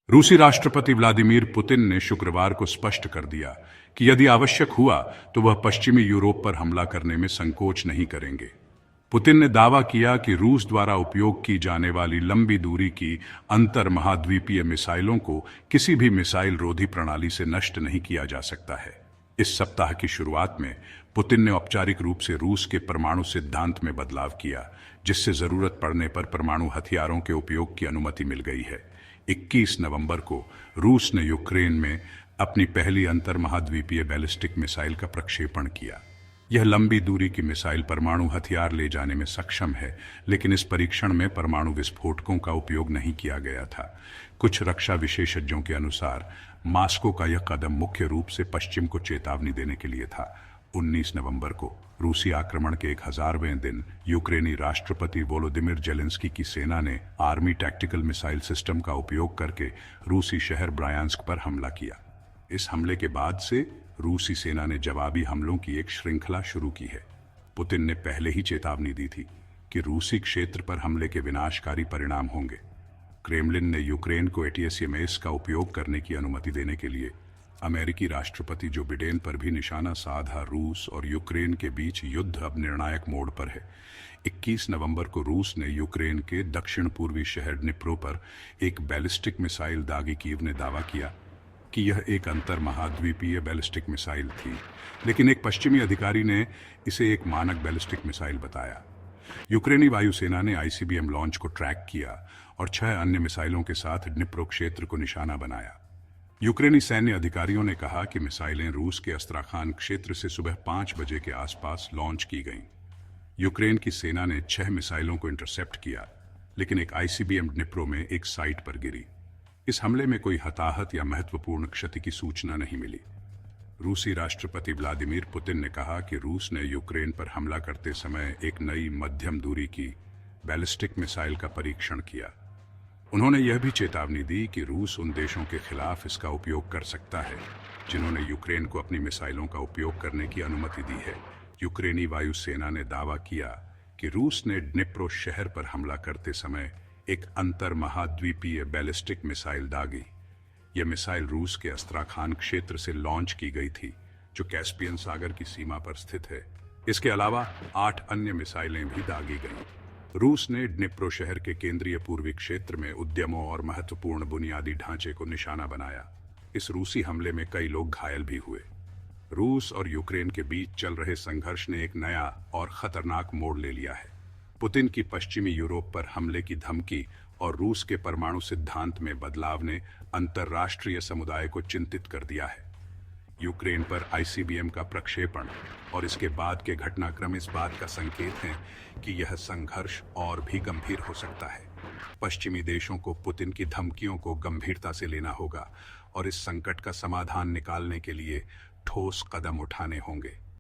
रूसी राष्ट्रपति Vladimir Putin ने शुक्रवार को स्पष्ट कर दिया कि यदि आवश्यक हुआ तो वह पश्चिमी यूरोप पर हमला करने में संकोच नहीं करेंगे। पुतिन ने दावा किया कि रूस द्वारा उपयोग की जाने वाली लंबी दूरी की अंतर महाद्वीपीय मिसाइलों को किसी भी मिसाइल रोधी प्रणाली से नष्ट नहीं किया जा सकता है। इस सप्ताह की शुरुआत में पुतिन ने औपचारिक रूप से रूस के परमाणु सिद्धांत में बदलाव किया, जिससे जरूरत पड़ने पर परमाणु हथियारों के उपयोग की अनुमति मिल गई है। 21 नवंबर को रूस ने यूक्रेन में अपनी पहली अंतर महाद्वीपीय बैलिस्टिक मिसाइल का प्रक्षेपण किया। यह लंबी दूरी की मिसाइल परमाणु हथियार ले जाने में सक्षम है, लेकिन इस परीक्षण में परमाणु विस्फोटकों का उपयोग नहीं किया गया था। कुछ रक्षा विशेषज्ञों के अनुसार मॉस्को का यह कदम मुख्य रूप से पश्चिम को चेतावनी देने के लिए था। 19 नवंबर को रूसी आक्रमण के 1000वें दिन यूक्रेनी राष्ट्रपति वोलोदिमिर जेलेंस्की की सेना ने आर्मी टैक्टिकल मिसाइल सिस्टम का उपयोग करके रूसी शहर ब्रायांस्क पर हमला किया। इस हमले के बाद से रूसी सेना ने जवाबी हमलों की एक श्रृंखला शुरू की है। पुतिन ने पहले ही चेतावनी दी थी कि रूसी क्षेत्र पर हमले के विनाशकारी परिणाम होंगे। क्रेमलिन ने यूक्रेन को एटीएसएमएस का उपयोग करने की अनुमति देने के लिए अमेरिकी राष्ट्रपति जो बिडेन पर भी निशाना साधा। रूस और यूक्रेन के बीच युद्ध अब निर्णायक मोड़ पर है। 21 नवंबर को रूस ने यूक्रेन के दक्षिण पूर्वी शहर डिनिप्रो पर एक बैलिस्टिक मिसाइल दागी। कीव ने दावा किया कि यह एक अंतर महाद्वीपीय बैलिस्टिक मिसाइल थी, लेकिन एक पश्चिमी अधिकारी ने इसे एक मानक बैलिस्टिक मिसाइल बताया। यूक्रेनी वायुसेना ने आईसीबीएम लॉन्च को ट्रैक किया और 6 अन्य मिसाइलों के साथ डिनिप्रो क्षेत्र को निशाना बनाया। यूक्रेनी सैन्य अधिकारियों ने कहा कि मिसाइलें रूस के अस्त्राखान क्षेत्र से सुबह 5 बजे के आसपास लॉन्च की गईं। यूक्रेन की सेना ने 6 मिसाइलों को इंटरसेप्ट किया, लेकिन एक आईसीबीएम डिनिप्रो में एक साइट पर गिरी। इस हमले में कोई हताहत या महत्वपूर्ण क्षति की सूचना नहीं मिली। रूसी राष्ट्रपति व्लादिमीर पुतिन ने कहा कि रूस ने यूक्रेन पर हमला करते समय एक नई मध्यम दूरी की बैलिस्टिक मिसाइल का परीक्षण किया। उन्होंने यह भी चेतावनी दी कि रूस उन देशों के खिलाफ इसका उपयोग कर सकता है जिन्होंने यूक्रेन को अपनी मिसाइलों का उपयोग करने की अनुमति दी है। यूक्रेनी वायुसेना ने दावा किया कि रूस ने डिनिप्रो शहर पर हमला करते समय एक अंतर महाद्वीपीय बैलिस्टिक मिसाइल दागी। यह मिसाइल रूस के अस्त्राखान क्षेत्र से लॉन्च की गई थी, जो कैस्पियन सागर की सीमा पर स्थित है। इसके अलावा 8 अन्य मिसाइलें भी दागी गईं। रूस ने डिनिप्रो शहर के केंद्रीय पूर्वी क्षेत्र में उद्यमों और महत्वपूर्ण बुनियादी ढांचे को निशाना बनाया। इस रूसी हमले में कई लोग घायल भी हुए। रूस और यूक्रेन के बीच चल रहे संघर्ष ने एक नया और खतरनाक मोड़ ले लिया है। पुतिन की पश्चिमी यूरोप पर हमले की धमकी और रूस के परमाणु सिद्धांत में बदलाव ने अंतर्राष्ट्रीय समुदाय को चिंतित कर दिया है। यूक्रेन पर आईसीबीएम का प्रक्षेपण और इसके बाद के घटनाक्रम इस बात का संकेत हैं कि यह संघर्ष और भी गंभीर हो सकता है। पश्चिमी देशों को पुतिन की धमकियों को गंभीरता से लेना होगा और इस संकट का समाधान निकालने के लिए ठोस कदम उठाने होंगे।